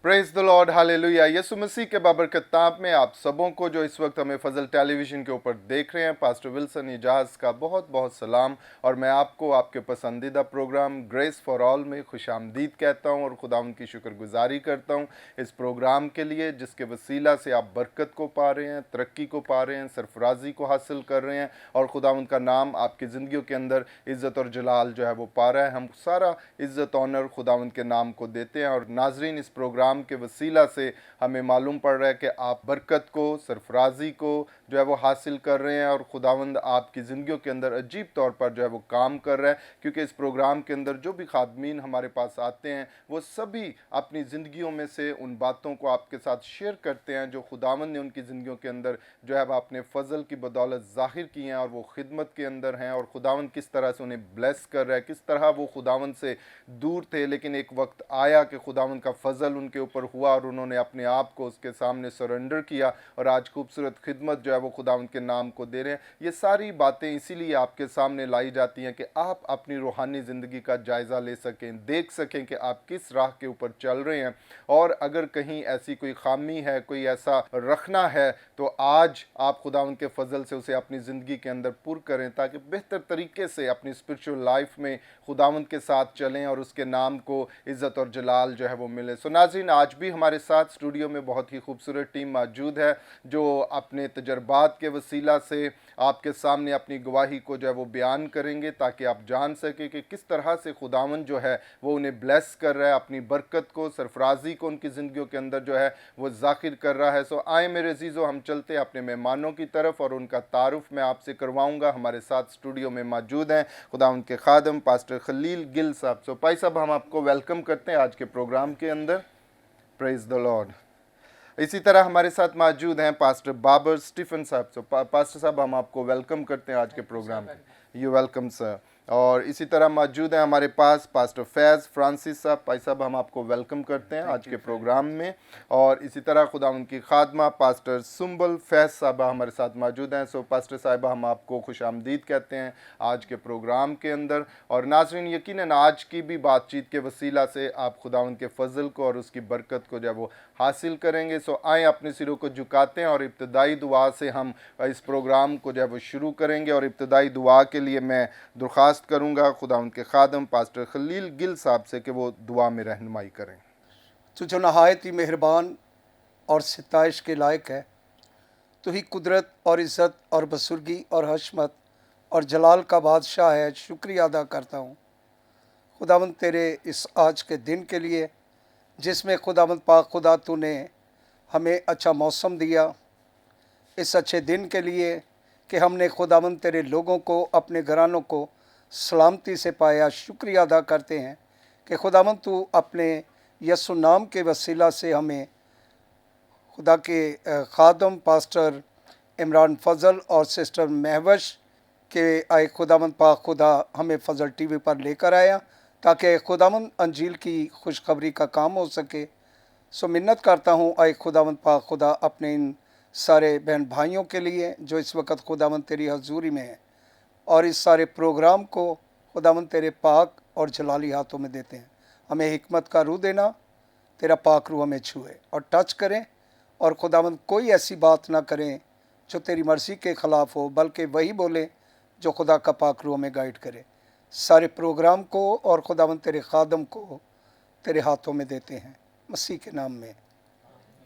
Praise the lord, hallelujah. यीशु मसीह के बाबरकत नाम में आप सबों को जो इस वक्त हमें फजल टेलीविज़न के ऊपर देख रहे हैं, पास्टर विल्सन इजाज़ का बहुत बहुत सलाम। और मैं आपको आपके पसंदीदा प्रोग्राम ग्रेस फॉर ऑल में खुशामदीद कहता हूं और खुदा उनकी शुक्रगुजारी करता हूं इस प्रोग्राम के लिए, जिसके वसीला से आप बरकत को पा रहे हैं, तरक्की को पा रहे हैं, सरफराजी को हासिल कर रहे हैं और खुदा उनका नाम आपकी ज़िंदगियों के अंदर इज़्ज़त और जलाल जो है वो पा रहा है। हम सारा इज़्ज़त ऑनर खुदा उनके नाम को देते हैं। और नाजरीन, इस प्रोग्राम के वसीला से हमें मालूम पड़ रहा है कि आप बरकत को, सरफराजी को जो है वो हासिल कर रहे हैं और खुदावंद आपकी ज़िंदगियों के अंदर अजीब तौर पर जो है वो काम कर रहा है, क्योंकि इस प्रोग्राम के अंदर जो भी खादमीन हमारे पास आते हैं वो सभी अपनी ज़िंदगियों में से उन बातों को आपके साथ शेयर करते हैं जो खुदावंद ने उनकी ज़िंदगियों के अंदर जो है अपने फ़ज़ल की बदौलत ज़ाहिर की हैं और वो खिदमत के अंदर हैं। और खुदावंद किस तरह से उन्हें ब्लेस कर रहा है, किस तरह वो खुदावंद से दूर थे, लेकिन एक वक्त आया कि खुदावंद का फ़ज़ल उनके ऊपर हुआ और उन्होंने अपने आप को उसके सामने सरेंडर किया और आज खूबसूरत खिदमत जो है वो खुदावंद के नाम को दे रहे हैं। ये सारी बातें इसीलिए आपके सामने लाई जाती हैं कि आप अपनी रूहानी ज़िंदगी का जायज़ा ले सकें, देख सकें कि आप किस राह के ऊपर चल रहे हैं और अगर कहीं ऐसी कोई खामी है, कोई ऐसा रखना है, तो आज आप खुदावंद के फ़ज़ल से उसे अपनी ज़िंदगी के अंदर पुर करें ताकि बेहतर तरीके से अपनी स्पिरिचुअल लाइफ में खुदावंद के साथ चलें और उसके नाम को इज़्ज़त और जलाल जो है वो मिले। सो नाज़रीन, आज भी हमारे साथ स्टूडियो में बहुत ही खूबसूरत टीम मौजूद है जो अपने तजर्बात के वसीला से आपके सामने अपनी गवाही को जो है वो बयान करेंगे ताकि आप जान सकें कि किस तरह से खुदावंद जो है वो उन्हें ब्लेस कर रहा है, अपनी बरकत को, सरफराजी को उनकी ज़िंदगियों के अंदर जो है वो ज़ाहिर कर रहा है। सो आए मेरे अजीज़ों, हम चलते हैं अपने मेहमानों की तरफ और उनका तारुफ मैं आपसे करवाऊँगा। हमारे साथ स्टूडियो में मौजूद हैं खुदावंद के खादम पास्टर खलील गिल साहब। सो भाई साहब, हम आपको वेलकम करते हैं आज के प्रोग्राम के अंदर। Praise the Lord. इसी तरह हमारे साथ मौजूद हैं पास्टर बाबर स्टीफन साहब। सो पास्टर साहब, हम आपको वेलकम करते हैं आज के प्रोग्राम में। You welcome sir. और इसी तरह मौजूद हैं हमारे पास पास्टर फैज़ फ्रांसिस साहब। भाई साहब, हम आपको वेलकम करते हैं आज के प्रोग्राम में। और इसी तरह खुदा उनकी खादमा पास्टर सुम्बल फैज़ साहबा हमारे साथ मौजूद हैं। सो पास्टर साहिबा, हम आपको खुशामदीद कहते हैं आज के प्रोग्राम के अंदर। और नाज़रीन, यकीनन आज की भी बातचीत के वसीला से आप खुदा उनके फ़ज़ल को और उसकी बरकत को जो है वो हासिल करेंगे। सो आए अपने सिरों को झुकाते हैं और इब्तदाई दुआ से हम इस प्रोग्राम को जो है वो शुरू करेंगे। और इब्तदाई दुआ के लिए मैं दरख्वास्त करूंगा खुदा उनके खादम पास्टर खलील गिल साहब से कि वो दुआ में रहनुमाई करें। तो जो नहायत ही मेहरबान और सिताइश के लायक है, तो ही कुदरत और इज़्ज़त और बजुर्गी और हशमत और जलाल का बादशाह है। शुक्रिया अदा करता हूँ खुदावंद तेरे इस आज के दिन के लिए, जिसमें खुदावंद पाक खुदा तूने हमें अच्छा मौसम दिया। इस अच्छे दिन के लिए कि हमने खुदावंद तेरे लोगों को, अपने घरानों को सलामती से पाया। शुक्रिया अदा करते हैं कि खुदावंद तू अपने यीशु नाम के वसीला से हमें खुदा के खादम पास्टर इमरान फ़ज़ल और सिस्टर महवश के आए खुदावंद पाक खुदा हमें फ़ज़ल टीवी पर लेकर आया ताकि खुदावंद अंजील की खुशखबरी का काम हो सके। सो मिन्नत करता हूँ आए खुदावंद पाक खुदा अपने इन सारे बहन भाइयों के लिए जो इस वक्त खुदावंद तेरी हजूरी में है, और इस सारे प्रोग्राम को खुदावंद तेरे पाक और जलाली हाथों में देते हैं। हमें हिकमत का रूह देना, तेरा पाक रूह हमें छुए और टच करें, और खुदावंद कोई ऐसी बात ना करें जो तेरी मर्ज़ी के ख़िलाफ़ हो, बल्कि वही बोले जो खुदा का पाक रूह हमें गाइड करे। सारे प्रोग्राम को और खुदावंद तेरे खादम को तेरे हाथों में देते हैं, मसीह के नाम में,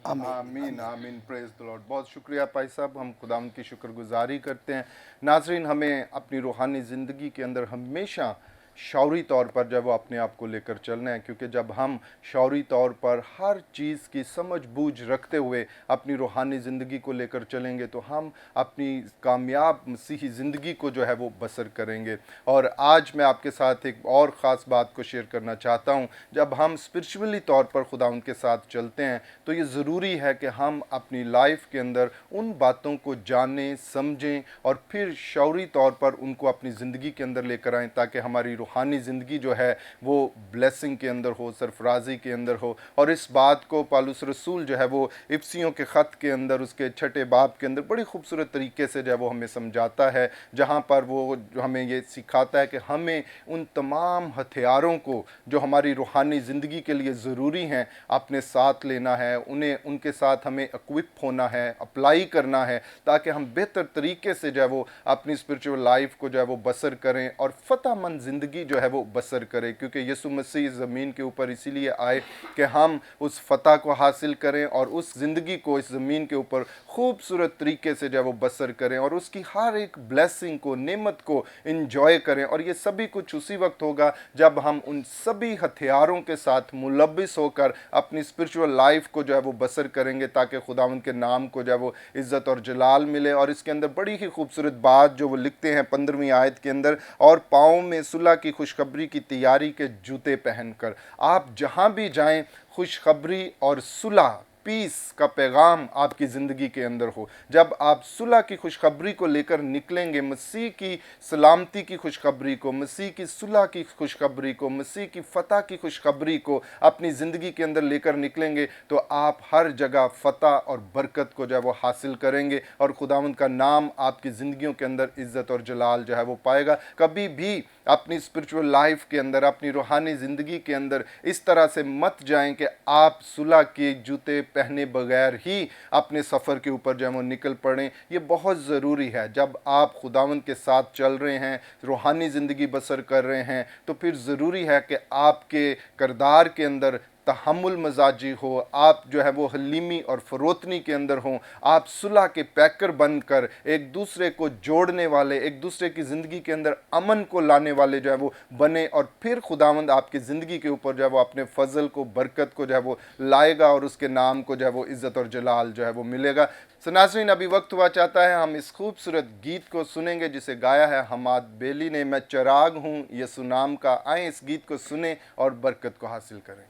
आमीन। आमीन आमीन। Praise the Lord. बहुत शुक्रिया भाई साहब, हम खुदा की शुक्रगुजारी करते हैं। नाजरीन, हमें अपनी रूहानी ज़िंदगी के अंदर हमेशा शौरी तौर पर जब वो अपने आप को लेकर चलना है, क्योंकि जब हम शौरी तौर पर हर चीज़ की समझ बूझ रखते हुए अपनी रूहानी ज़िंदगी को लेकर चलेंगे तो हम अपनी कामयाब मसीही ज़िंदगी को जो है वो बसर करेंगे। और आज मैं आपके साथ एक और ख़ास बात को शेयर करना चाहता हूँ। जब हम स्पिरिचुअली तौर पर खुदा उनके साथ चलते हैं तो ये ज़रूरी है कि हम अपनी लाइफ के अंदर उन बातों को जानें, समझें और फिर शौरी तौर पर उनको अपनी ज़िंदगी के अंदर लेकर आएँ ताकि हमारी रूहानी ज़िंदगी जो है वो ब्लेसिंग के अंदर हो, सरफराजी के अंदर हो। और इस बात को पौलुस रसूल जो है वो इफिसियों के ख़त के अंदर उसके 6 बाब के अंदर बड़ी खूबसूरत तरीके से जो है वो हमें समझाता है, जहाँ पर वो हमें ये सिखाता है कि हमें उन तमाम हथियारों को जो हमारी रूहानी ज़िंदगी के लिए ज़रूरी हैं अपने साथ लेना है, उन्हें उनके साथ हमें इक्विप होना है, अप्लाई करना है, ताकि हम बेहतर तरीके से जो है वो अपनी स्पिरिचुअल लाइफ को जो है वो बसर करें और फ़तहमंद ज़िंदगी जो है वो बसर करें। क्योंकि यीशु मसीह ज़मीन के ऊपर इसीलिए आए कि हम उस फ़तह को हासिल करें और उस ज़िंदगी को इस ज़मीन के ऊपर खूबसूरत तरीके से जो है वो बसर करें और उसकी हर एक ब्लेसिंग को, नेमत को इंजॉय करें। और ये सभी कुछ उसी वक्त होगा जब हम उन सभी हथियारों के साथ मुलब्बिस होकर अपनी स्पिरिचुअल लाइफ को जो है वो बसर करेंगे, ताकि खुदावंद के नाम को जो है वो इज़्ज़त और जलाल मिले। और इसके अंदर बड़ी ही खूबसूरत बात जो वो लिखते हैं 15वीं आयत के अंदर, और पाँव में सुलह की खुशखबरी की तैयारी के जूते पहनकर। आप जहाँ भी जाएं, खुशखबरी और सुलह, पीस का पैगाम आपकी ज़िंदगी के अंदर हो। जब आप सुलह की खुशखबरी को लेकर निकलेंगे, मसीह की सलामती की खुशखबरी को, मसीह की सुलह की खुशखबरी को, मसीह की फ़तह की खुशखबरी को अपनी ज़िंदगी के अंदर लेकर निकलेंगे, तो आप हर जगह फ़तह और बरकत को जो है वो हासिल करेंगे और खुदावंद का नाम आपकी ज़िंदगियों के अंदर इज़्ज़त और जलाल जो है वो पाएगा। कभी भी अपनी स्पिरिचुअल लाइफ के अंदर, अपनी रूहानी ज़िंदगी के अंदर इस तरह से मत जाएं कि आप सुलह के जूते पहने बगैर ही अपने सफ़र के ऊपर जो है वो निकल पड़ें। ये बहुत ज़रूरी है। जब आप खुदावंद के साथ चल रहे हैं, रूहानी ज़िंदगी बसर कर रहे हैं, तो फिर ज़रूरी है कि आपके किरदार के अंदर तहम्मुल मजाजी हो, आप जो है वो हलीमी और फ़रोतनी के अंदर हों, आप सुलह के पैकर बनकर एक दूसरे को जोड़ने वाले, एक दूसरे की ज़िंदगी के अंदर अमन को लाने वाले जो है वो बने। और फिर खुदावंद आपकी ज़िंदगी के ऊपर जो है वो अपने फजल को, बरकत को जो है वो लाएगा और उसके नाम को जो है वो इज़्ज़त और जलाल जो है वो मिलेगा। सो नाज़रीन, अभी वक्त हुआ चाहता है हम इस खूबसूरत गीत को सुनेंगे जिसे गाया है हमाद बेली ने, मैं चिराग हूँ यसु नाम का। आए इस गीत को सुने और बरकत को हासिल करें।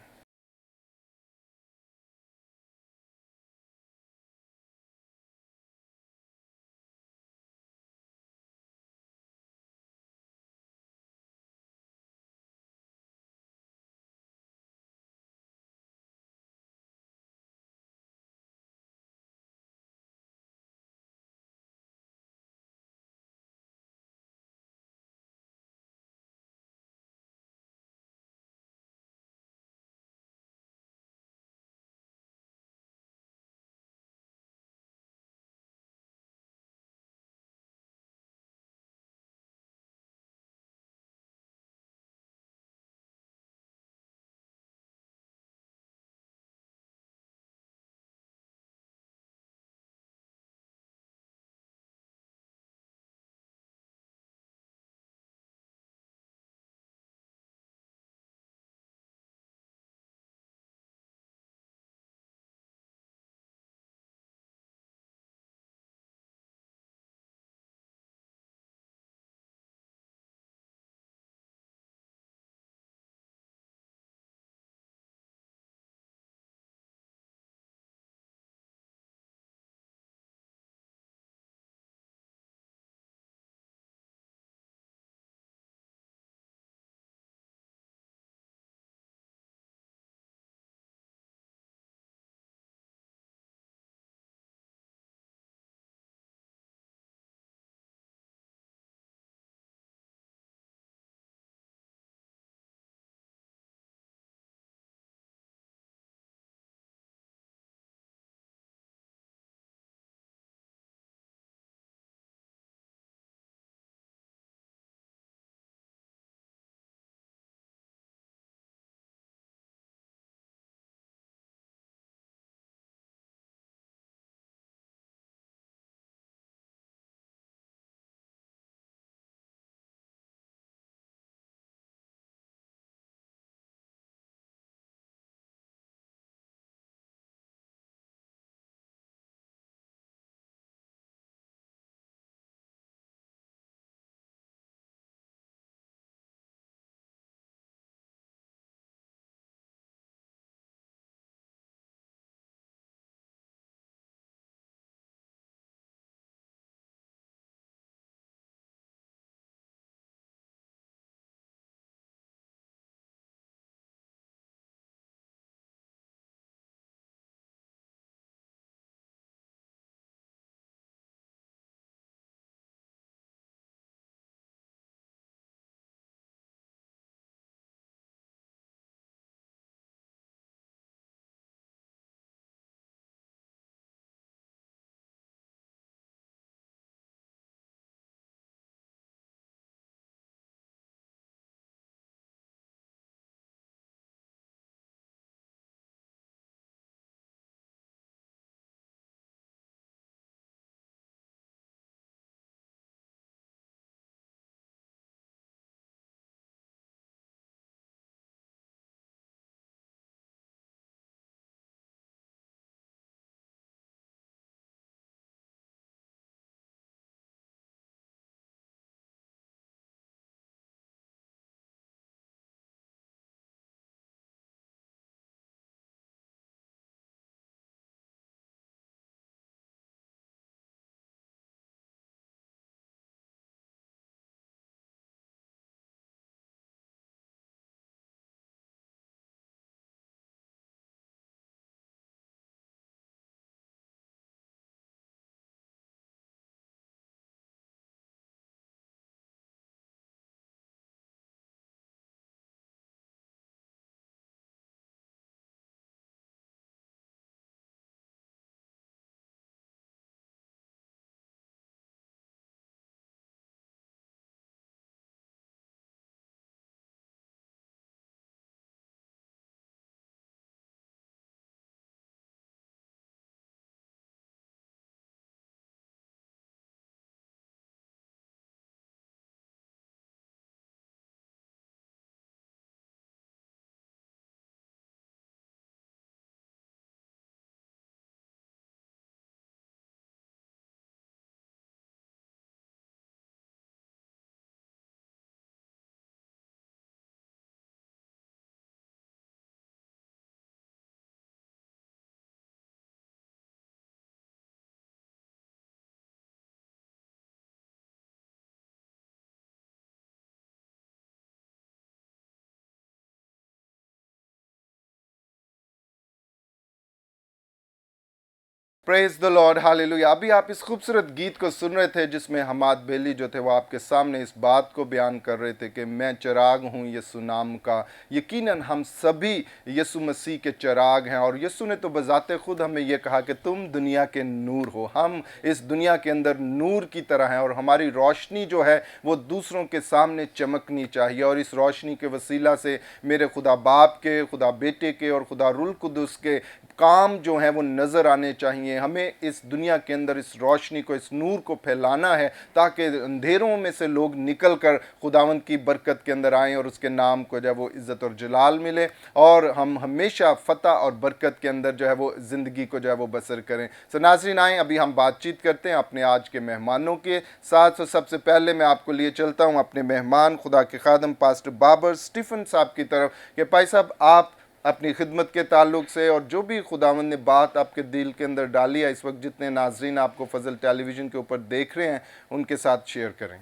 Praise the lord, hallelujah. अभी आप इस खूबसूरत गीत को सुन रहे थे जिसमें हमाद बेली जो थे वो आपके सामने इस बात को बयान कर रहे थे कि मैं चिराग हूँ यीशु नाम का। यकीनन हम सभी यीशु मसीह के चिराग हैं और यीशु ने तो बजाते खुद हमें ये कहा कि तुम दुनिया के नूर हो। हम इस दुनिया के अंदर नूर की तरह हैं और हमारी रोशनी जो है वो दूसरों के सामने चमकनी चाहिए और इस रोशनी के वसीला से मेरे खुदा बाप के, खुदा बेटे के और खुदा रुल कुदुस के काम जो हैं वो नज़र आने चाहिए। हमें इस दुनिया के अंदर इस रोशनी को, इस नूर को फैलाना है ताकि अंधेरों में से लोग निकल कर खुदावंद की बरकत के अंदर आएँ और उसके नाम को जो है वो इज़्ज़त और जलाल मिले और हम हमेशा फ़तह और बरकत के अंदर जो है वो ज़िंदगी को जो है वो बसर करें। सो नाज़रीन, आएँ अभी हम बातचीत करते हैं अपने आज के मेहमानों के साथ। तो सबसे पहले मैं आपको लिए चलता हूँ अपने मेहमान खुदा के खादम पास्टर बाबर स्टीफन साहब की तरफ कि भाई साहब आप अपनी खिदमत के ताल्लुक से और जो भी खुदावंद ने बात आपके दिल के अंदर डाली है, इस वक्त जितने नाजरीन आपको फजल टेलीविज़न के ऊपर देख रहे हैं उनके साथ शेयर करें।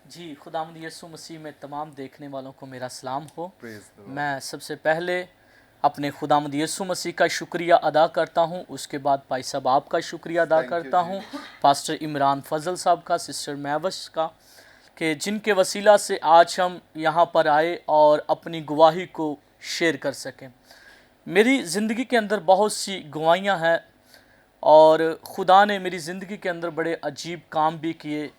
जी, खुदावंद यीशु मसीह में तमाम देखने वालों को मेरा सलाम हो। Praise the Lord. मैं सबसे पहले अपने खुदावंद यीशु मसीह का शुक्रिया अदा करता हूँ, उसके बाद भाई साहब आपका शुक्रिया अदा Thank you, करता हूँ, पास्टर इमरान फजल साहब का, सिस्टर मैवश का, कि जिनके वसीला से आज हम यहाँ पर आए और अपनी गवाही को शेयर कर सकें। मेरी ज़िंदगी के अंदर बहुत सी गवाहियाँ हैं और खुदा ने मेरी ज़िंदगी के अंदर बड़े अजीब काम भी किए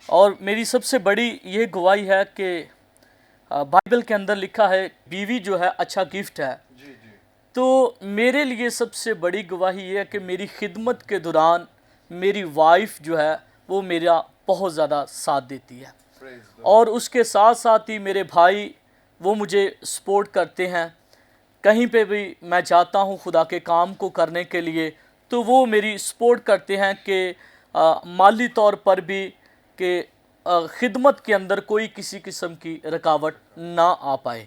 और मेरी सबसे बड़ी ये गवाही है कि बाइबल के अंदर लिखा है बीवी जो है अच्छा गिफ्ट है। जी जी। तो मेरे लिए सबसे बड़ी गवाही ये है कि मेरी खिदमत के दौरान मेरी वाइफ जो है वो मेरा बहुत ज़्यादा साथ देती है Praise the Lord. और उसके साथ साथ ही मेरे भाई वो मुझे सपोर्ट करते हैं। कहीं पे भी मैं जाता हूँ खुदा के काम को करने के लिए तो वो मेरी सपोर्ट करते हैं कि माली तौर पर भी कि खिदमत के अंदर कोई किसी किस्म की रुकावट ना आ पाए।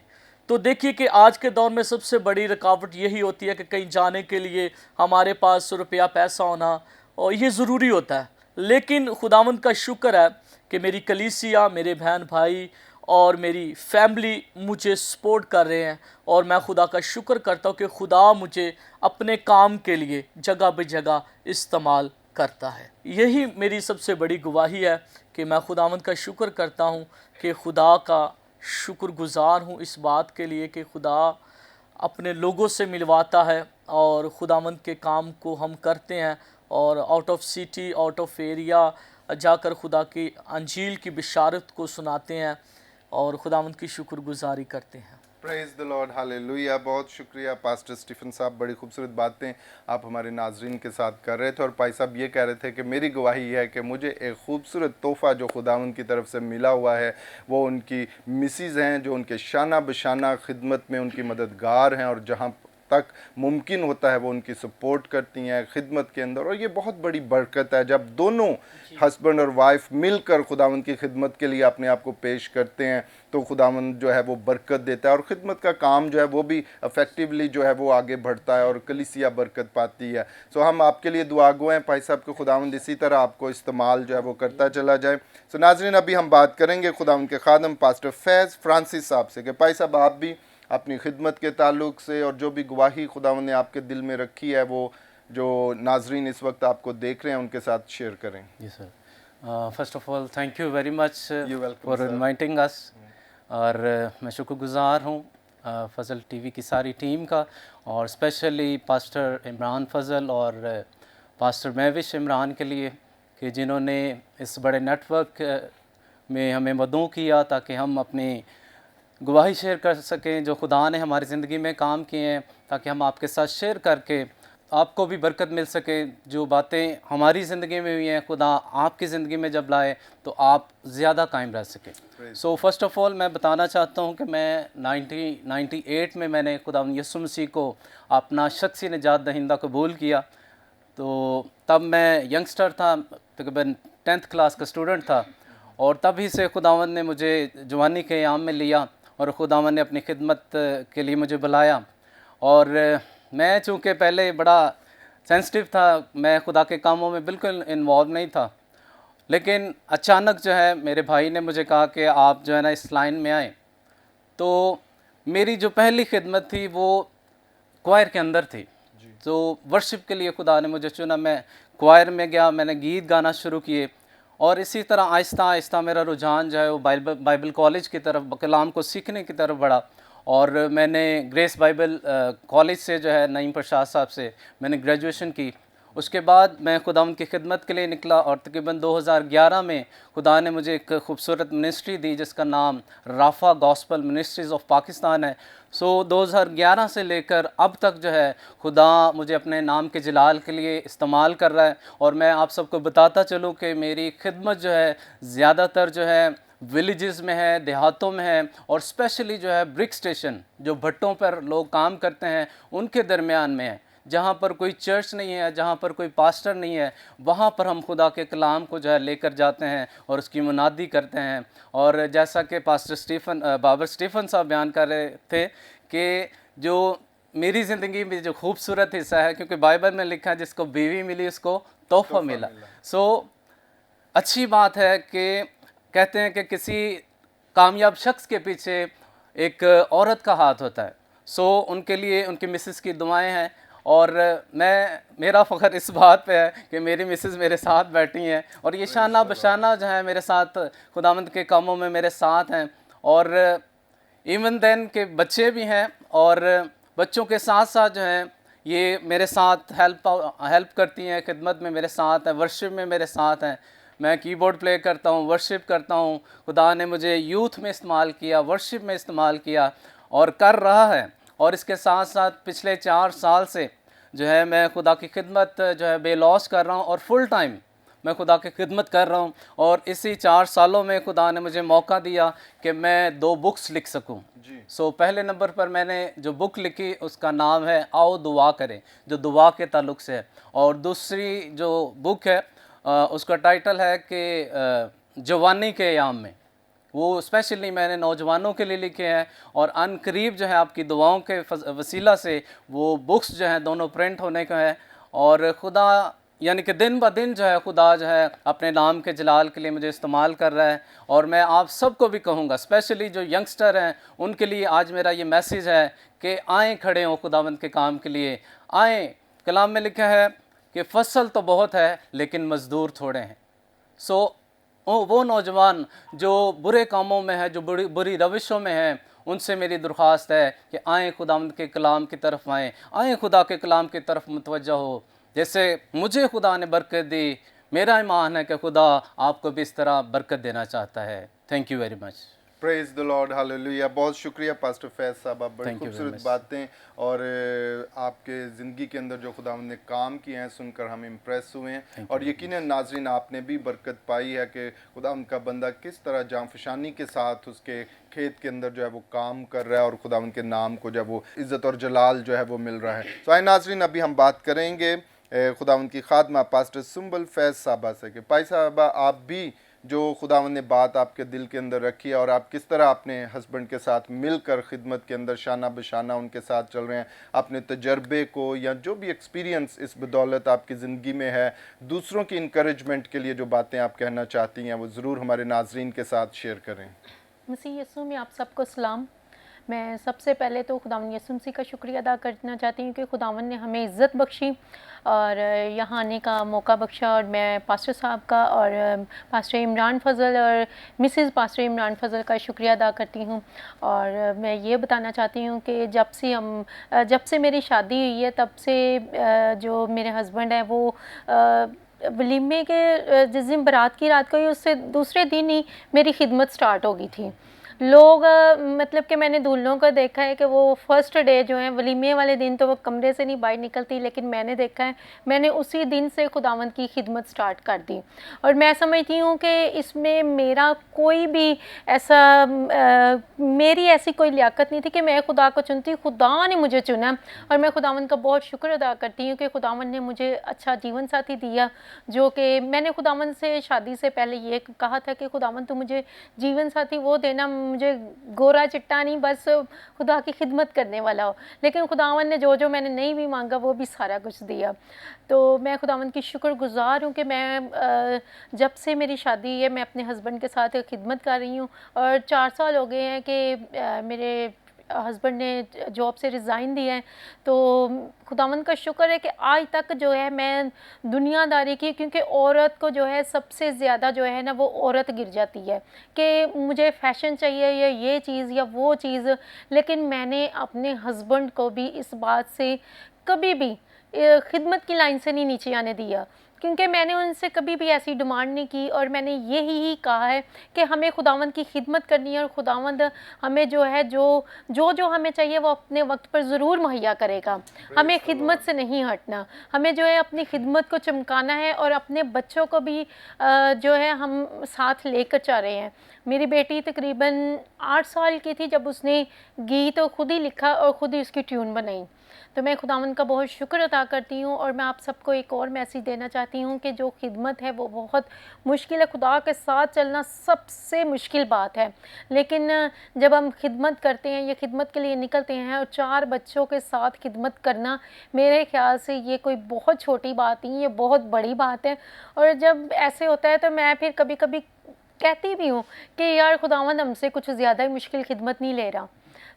तो देखिए कि आज के दौर में सबसे बड़ी रुकावट यही होती है कि कहीं जाने के लिए हमारे पास रुपया पैसा होना और ये ज़रूरी होता है, लेकिन खुदावंद का शुक्र है कि मेरी कलीसिया, मेरे बहन भाई और मेरी फैमिली मुझे सपोर्ट कर रहे हैं और मैं खुदा का शुक्र करता हूँ कि खुदा मुझे अपने काम के लिए जगह बे जगह इस्तेमाल करता है। यही मेरी सबसे बड़ी गवाही है कि मैं खुदावंद का शुक्र करता हूँ कि खुदा का शुक्रगुज़ार हूँ इस बात के लिए कि खुदा अपने लोगों से मिलवाता है और खुदावंद के काम को हम करते हैं और out of city, out of area जाकर खुदा की अंजील की बिशारत को सुनाते हैं और खुदावंद की शुक्रगुजारी करते हैं। Praise the lord, hallelujah. बहुत शुक्रिया पास्टर स्टीफन साहब, बड़ी खूबसूरत बातें आप हमारे नाजरीन के साथ कर रहे थे और भाई साहब ये कह रहे थे कि मेरी गवाही है कि मुझे एक खूबसूरत तोहफ़ा जो खुदावंद की तरफ से मिला हुआ है वो उनकी मिसिज़ हैं जो उनके शाना बशाना खिदमत में उनकी मददगार हैं और जहाँ तक मुमकिन होता है वो उनकी सपोर्ट करती हैं खिदमत के अंदर। और ये बहुत बड़ी बरकत है जब दोनों हस्बैंड और वाइफ मिलकर खुदावंद की खिदमत के लिए अपने आप को पेश करते हैं तो खुदावंद जो है वो बरकत देता है और ख़िदमत का काम जो है वो भी इफ़ेक्टिवली जो है वो आगे बढ़ता है और कलीसिया बरकत पाती है। सो हम आपके लिए दुआ गो हैं भाई साहब को खुदावंद इसी तरह आपको इस्तेमाल जो है वो करता चला जाए। सो नाज़रीन, अभी हम बात करेंगे खुदावंद के खादम पास्टर फैज़ फ्रांसिस साहब से कि भाई साहब आप भी अपनी खिदमत के ताल्लुक से और जो भी गवाही खुदावंद ने आपके दिल में रखी है वो जो नाजरीन इस वक्त आपको देख रहे हैं उनके साथ शेयर करें। जी sir, first of all thank you very much You're welcome, for sir. Inviting us. और मैं शुक्रगुज़ार हूँ फजल टीवी की सारी टीम का और स्पेशली पास्टर इमरान फजल और पास्टर महविश इमरान के लिए कि जिन्होंने इस बड़े नेटवर्क में हमें मदऊ किया ताकि हम अपनी गवाही शेयर कर सकें जो खुदा ने हमारी ज़िंदगी में काम किए हैं, ताकि हम आपके साथ शेयर करके आपको भी बरकत मिल सके। जो बातें हमारी ज़िंदगी में हुई हैं खुदा आपकी ज़िंदगी में जब लाए तो आप ज़्यादा कायम रह सकें। सो फर्स्ट ऑफ़ ऑल मैं बताना चाहता हूँ कि मैं 1998 में मैंने खुदा यीशु मसीह को अपना शख्सी निजात दहिंदा कबूल किया। तो तब मैं यंगस्टर था, तकरीबन 10th क्लास का स्टूडेंट था और तभी से खुदावंद ने मुझे जवानी के याम में लिया और खुदावंद ने अपनी खिदमत के लिए मुझे बुलाया। और मैं चूँकि पहले बड़ा सेंसिटिव था, मैं खुदा के कामों में बिल्कुल इन्वॉल्व नहीं था, लेकिन अचानक जो है मेरे भाई ने मुझे कहा कि आप जो है ना इस लाइन में आए। तो मेरी जो पहली खिदमत थी वो क्वायर के अंदर थी। तो वर्शिप के लिए खुदा ने मुझे चुना। मैं क्वायर में गया, मैंने गीत गाना शुरू किए और इसी तरह आहिस्ता आहिस्ता मेरा रुझान जो है वो बाइबल कॉलेज की तरफ, कलाम को सीखने की तरफ बढ़ा। और मैंने ग्रेस बाइबल कॉलेज से जो है नईम प्रसाद साहब से मैंने ग्रेजुएशन की। उसके बाद मैं खुदावंद की खिदमत के लिए निकला और तकरीबन 2011 में खुदा ने मुझे एक खूबसूरत मिनिस्ट्री दी जिसका नाम Rapha Gospel Ministries of Pakistan है। सो 2011 से लेकर अब तक जो है खुदा मुझे अपने नाम के जलाल के लिए इस्तेमाल कर रहा है। और मैं आप सबको बताता चलूँ कि मेरी खिदमत जो है ज़्यादातर जो है विलेजेस में है, देहातों में है, और स्पेशली जो है ब्रिक स्टेशन जो भट्टों पर लोग काम करते हैं उनके दरमियान में है, जहाँ पर कोई चर्च नहीं है, जहाँ पर कोई पास्टर नहीं है, वहाँ पर हम खुदा के कलाम को जो है लेकर जाते हैं और उसकी मुनादी करते हैं। और जैसा कि पास्टर बाबर स्टीफन साहब बयान कर रहे थे कि जो मेरी ज़िंदगी में जो खूबसूरत हिस्सा है, क्योंकि बाइबल में लिखा है जिसको बीवी मिली उसको तोहफा मिला। सो अच्छी बात है कि कहते हैं कि किसी कामयाब शख्स के पीछे एक औरत का हाथ होता है। सो उनके लिए उनकी मिसेस की दुआएं हैं। और मेरा फ़ख्र इस बात पे है कि मेरी मिसेस मेरे साथ बैठी हैं और ये शाना बशाना जो है मेरे साथ खुदावंद के कामों में मेरे साथ हैं। और इवन देन के बच्चे भी हैं और बच्चों के साथ साथ जो हैं ये मेरे साथ हेल्प करती हैं, खिदमत में मेरे साथ हैं, वर्शिप में मेरे साथ हैं। मैं कीबोर्ड प्ले करता हूँ, वर्शिप करता हूँ। खुदा ने मुझे यूथ में इस्तेमाल किया, वर्शिप में इस्तेमाल किया और कर रहा है। और इसके साथ साथ पिछले 4 साल से जो है मैं खुदा की खिदमत जो है बेलॉस कर रहा हूँ और फुल टाइम मैं खुदा की खिदमत कर रहा हूँ। और इसी 4 सालों में खुदा ने मुझे मौका दिया कि मैं 2 बुक्स लिख सकूँ। सो पहले नंबर पर मैंने जो बुक लिखी उसका नाम है आओ दुआ करें, जो दुआ के ताल्लुक़ से है। और दूसरी जो बुक है उसका टाइटल है कि जवानी के याम में, वो स्पेशली मैंने नौजवानों के लिए लिखे हैं। और अनकरीब जो है आपकी दुआओं के वसीला से वो बुक्स जो हैं दोनों प्रिंट होने का है। और खुदा यानी कि दिन ब दिन जो है खुदा जो है अपने नाम के जलाल के लिए मुझे इस्तेमाल कर रहा है। और मैं आप सबको भी कहूँगा, स्पेशली जो यंगस्टर हैं उनके लिए आज मेरा ये मैसेज है कि आएँ, खड़े हों खुदावंद के काम के लिए आएँ। कलाम में लिखा है कि फसल तो बहुत है लेकिन मज़दूर थोड़े हैं। सो वो नौजवान जो बुरे कामों में है, जो बुरी रविशों में हैं, उनसे मेरी दरख्वास्त है कि आएँ खुदावंद के कलाम की तरफ आएँ खुदा के कलाम की तरफ मुतवज्जह हो। जैसे मुझे खुदा ने बरकत दी, मेरा ईमान है कि खुदा आपको भी इस तरह बरकत देना चाहता है। Thank you very much. Praise the lord, hallelujah. बहुत शुक्रिया पास्टर फैज साहब, आप बड़ी Thank you very खूबसूरत much. बातें और आपके ज़िंदगी के अंदर जो खुदावंद ने काम किए हैं सुनकर हम इम्प्रेस हुए हैं। और यकीनन नाजरीन आपने भी बरकत पाई है कि खुदावंद का बंदा किस तरह जांफशानी के साथ उसके खेत के अंदर जो है वो काम कर रहा है और खुदावंद के नाम को जो है वो इज़्ज़त और जलाल जो है वो मिल रहा है। तो आए नाजरीन, अभी हम बात करेंगे खुदावंद की खादमा पास्टर सुम्बुल फैज साहबा से कि पाई साहबा, आप भी जो खुदावंद ने बात आपके दिल के अंदर रखी है और आप किस तरह अपने हस्बैंड के साथ मिलकर खिदमत के अंदर शाना बशाना उनके साथ चल रहे हैं, अपने तजर्बे को या जो भी एक्सपीरियंस इस बदौलत आपकी ज़िंदगी में है, दूसरों की इंकरेजमेंट के लिए जो बातें आप कहना चाहती हैं वो ज़रूर हमारे नाजरीन के साथ शेयर करें। मसीह यीशु में आप सबको सलाम। मैं सबसे पहले तो खुदावंद यीशु मसीह का शुक्रिया अदा करना चाहती हूँ कि खुदावंद ने हमें इज़्ज़त बख्शी और यहाँ आने का मौका बख्शा। और मैं पास्टर साहब का और पास्टर इमरान फ़ज़ल और मिसेस पास्टर इमरान फ़ज़ल का शुक्रिया अदा करती हूँ। और मैं ये बताना चाहती हूँ कि जब से मेरी शादी हुई है तब से जो मेरे हस्बैंड हैं वो वलीमे के जिस दिन बारात की रात को ही उससे दूसरे दिन ही मेरी खिदमत स्टार्ट हो गई थी। लोग मतलब कि मैंने दूल्हों को देखा है कि वो फर्स्ट डे जो है वलीमे वाले दिन तो वो कमरे से नहीं बाहर निकलती, लेकिन मैंने देखा है मैंने उसी दिन से खुदावंद की खिदमत स्टार्ट कर दी। और मैं समझती हूँ कि इसमें मेरा कोई भी ऐसा मेरी ऐसी कोई लियाकत नहीं थी कि मैं खुदा को चुनती, खुदा ने मुझे चुना। और मैं खुदावंद का बहुत शुक्र अदा करती हूँ कि खुदावंद ने मुझे अच्छा जीवन साथी दिया। जो कि मैंने खुदावंद से शादी से पहले ये कहा था कि खुदावंद तो मुझे जीवन साथी वो देना, मुझे गोरा चिट्टा नहीं, बस खुदा की खिदमत करने वाला हो। लेकिन खुदावंद ने जो मैंने नहीं भी मांगा वो भी सारा कुछ दिया। तो मैं खुदावंद की शुक्रगुज़ार हूँ कि मैं जब से मेरी शादी है मैं अपने हस्बैंड के साथ खिदमत कर रही हूँ। और 4 साल हो गए हैं कि मेरे हस्बैंड ने जॉब से रिज़ाइन दिया है, तो खुदावंद का शुक्र है कि आज तक जो है मैं दुनियादारी की, क्योंकि औरत को जो है सबसे ज़्यादा जो है ना वो औरत गिर जाती है कि मुझे फ़ैशन चाहिए या ये चीज़ या वो चीज़। लेकिन मैंने अपने हस्बैंड को भी इस बात से कभी भी खिदमत की लाइन से नहीं नीचे आने दिया, क्योंकि मैंने उनसे कभी भी ऐसी डिमांड नहीं की, और मैंने यही ही कहा है कि हमें खुदावंद की खिदमत करनी है और खुदावंद हमें जो है जो हमें चाहिए वो अपने वक्त पर ज़रूर मुहैया करेगा। हमें खिदमत से नहीं हटना, हमें जो है अपनी खिदमत को चमकाना है, और अपने बच्चों को भी जो है हम साथ लेकर चल रहे हैं। मेरी बेटी तकरीबन 8 साल की थी जब उसने गीत खुद ही लिखा और खुद ही उसकी ट्यून बनाई। तो मैं खुदावंद का बहुत शुक्र अदा करती हूँ, और मैं आप सबको एक और मैसेज देना चाहती हूँ कि जो खिदमत है वो बहुत मुश्किल है। खुदा के साथ चलना सबसे मुश्किल बात है, लेकिन जब हम खिदमत करते हैं या खिदमत के लिए निकलते हैं, और 4 बच्चों के साथ खिदमत करना, मेरे ख्याल से ये कोई बहुत छोटी बात नहीं, ये बहुत बड़ी बात है। और जब ऐसे होता है तो मैं फिर कभी कभी कहती भी हूँ कि यार खुदावंद हमसे कुछ ज़्यादा ही मुश्किल खिदमत नहीं ले रहा।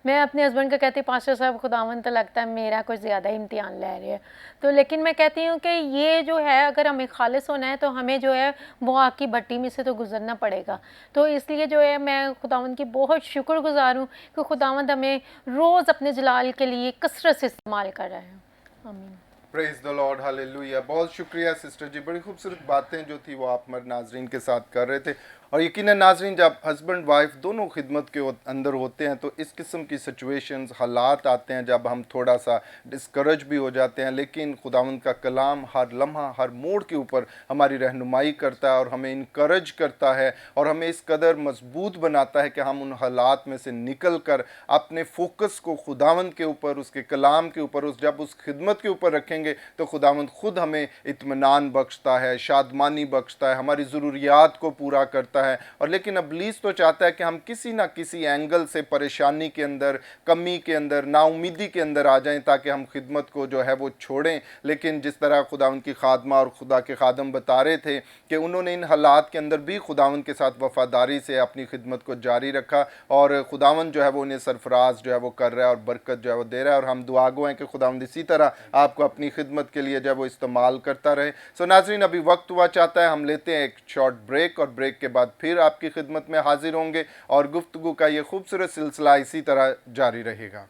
मैं अपने हस्बैंड को कहती, पास्टर साहब खुदावंद तो लगता है मेरा कुछ ज़्यादा ही इम्तिहान ले रहे हैं। तो लेकिन मैं कहती हूँ कि ये जो है, अगर हमें खालिस होना है तो हमें जो है वो आग की भट्टी में से तो गुजरना पड़ेगा। तो इसलिए जो है मैं खुदावंद की बहुत शुक्रगुजार हूँ कि खुदावंद हमें रोज़ अपने जलाल के लिए कसरत से इस्तेमाल कर रहे हैं। आमीन। Praise the lord, hallelujah. बहुत शुक्रिया सिस्टर जी, बड़ी खूबसूरत बातें जो थी वो आप हमारे नाजरीन के साथ कर रहे थे। और यकीनन नाजरीन, जब हस्बैंड वाइफ दोनों खिदमत के अंदर होते हैं तो इस किस्म की सिचुएशंस, हालात आते हैं जब हम थोड़ा सा डिस्करेज भी हो जाते हैं, लेकिन खुदावंद का कलाम हर लम्हा हर मोड़ के ऊपर हमारी रहनुमाई करता है और हमें इनकरेज करता है और हमें इस कदर मजबूत बनाता है कि हम उन हालात में से निकल कर अपने फोकस को खुदावंद के ऊपर, उसके कलाम के ऊपर, जब उस खिदमत के ऊपर रखेंगे तो खुदावंद खुद हमें इत्मीनान बख्शता है, शादमानी बख्शता है, हमारी ज़रूरियात को पूरा करता है। और लेकिन इब्लीस तो चाहता है कि हम किसी ना किसी एंगल से परेशानी के अंदर, कमी के अंदर, नाउमीदी के अंदर आ जाएं ताकि हम खिदमत को जो है वो छोड़ें। लेकिन जिस तरह खुदावंद की खादमा और खुदा के खादम बता रहे थे कि उन्होंने इन हालात के अंदर भी खुदावंद के साथ वफादारी से अपनी खिदमत को जारी रखा और खुदावंद जो है वो उन्हें सरफराज जो है वो कर रहा है और बरकत जो है वो दे रहा है। और हम दुआ गो हैं कि खुदावंद इसी तरह आपको अपनी खिदमत के लिए जो है वो इस्तेमाल करता रहे। सो नाज़रीन, अभी वक्त हुआ चाहता है हम लेते हैं एक शॉर्ट ब्रेक और ब्रेक के बाद फिर आपकी खिदमत में हाजिर होंगे और गुफ्तगू का ये खूबसूरत सिलसिला इसी तरह जारी रहेगा।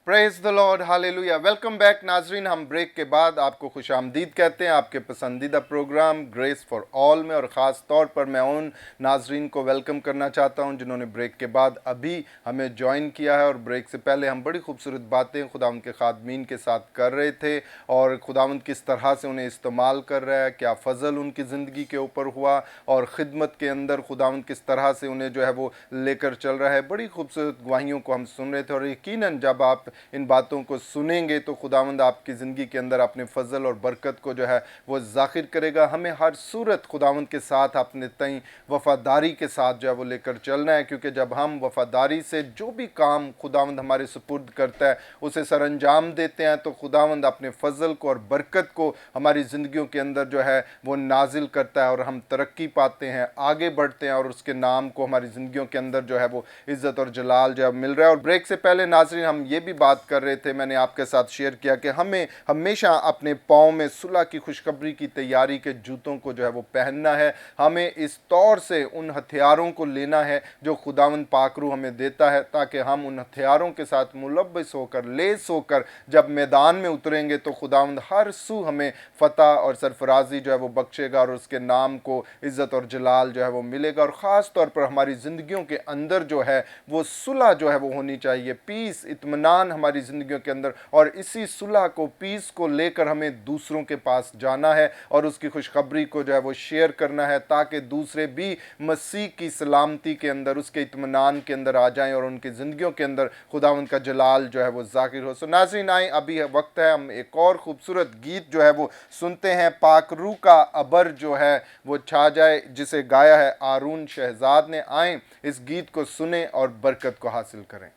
Praise the lord, hallelujah. Welcome back नाजरीन। हम ब्रेक के बाद आपको खुश आमदीद कहते हैं आपके पसंदीदा प्रोग्राम ग्रेस फॉर ऑल में, और ख़ास तौर पर मैं उन नाजरीन को वेलकम करना चाहता हूं जिन्होंने ब्रेक के बाद अभी हमें ज्वाइन किया है। और ब्रेक से पहले हम बड़ी खूबसूरत बातें खुदावंद के खादमीन के साथ कर रहे थे और खुदावंद किस तरह से उन्हें इस्तेमाल कर रहा है, क्या फ़ज़ल उनकी ज़िंदगी के ऊपर हुआ और ख़िदमत के अंदर खुदावंद किस तरह से उन्हें जो है वो लेकर चल रहा है। बड़ी खूबसूरत गवाहियों को हम सुन रहे थे और यकीनन जब आप इन बातों को सुनेंगे तो खुदावंद आपकी ज़िंदगी के अंदर अपने फ़ज़ल और बरकत को जो है वो ज़ाहिर करेगा। हमें हर सूरत खुदावंद के साथ अपने तई वफ़ादारी के साथ जो है वो लेकर चलना है, क्योंकि जब हम वफ़ादारी से जो भी काम खुदावंद हमारे सुपुर्द करता है उसे सरअंजाम देते हैं तो खुदावंद अपने फ़ज़ल को और बरकत को हमारी ज़िंदगियों के अंदर जो है वो नाजिल करता है और हम तरक्की पाते हैं, आगे बढ़ते हैं और उसके नाम को हमारी ज़िंदगियों के अंदर जो है वो इज़्ज़त और जलाल जो है मिल रहा है। और ब्रेक से पहले नाज़रीन हम ये भी बात कर रहे थे, मैंने आपके साथ शेयर किया कि हमें हमेशा अपने पाँव में सुलह की खुशखबरी की तैयारी के जूतों को जो है वो पहनना है। हमें इस तौर से उन हथियारों को लेना है जो खुदावंद पाकरू हमें देता है, ताकि हम उन हथियारों के साथ मुलब्बस होकर, लेस होकर जब मैदान में उतरेंगे तो खुदावंद हर सू हमें फ़तह और सरफराजी जो है वो बख्शेगा और उसके नाम को इज़्ज़त और जलाल जो है वो मिलेगा। और ख़ास तौर पर हमारी ज़िंदगियों के अंदर जो है वो सुलह जो है वो होनी चाहिए, पीस, इत्मीनान हमारी ज़िंदगियों के अंदर, और इसी सुलह को, पीस को लेकर हमें दूसरों के पास जाना है और उसकी खुशखबरी को जो है वो शेयर करना है, ताकि दूसरे भी मसीह की सलामती के अंदर, उसके इत्मीनान के अंदर आ जाएं और उनकी ज़िंदगियों के अंदर खुदावंद का जलाल जो है वो ज़ाहिर हो। सो नाज़रीन, आए अभी वक्त है हम एक और खूबसूरत गीत जो है वो सुनते हैं, पाक रूह का अबर जो है वो छा जाए, जिसे गाया है आरून शहजाद ने। आए इस गीत को सुने और बरकत को हासिल करें।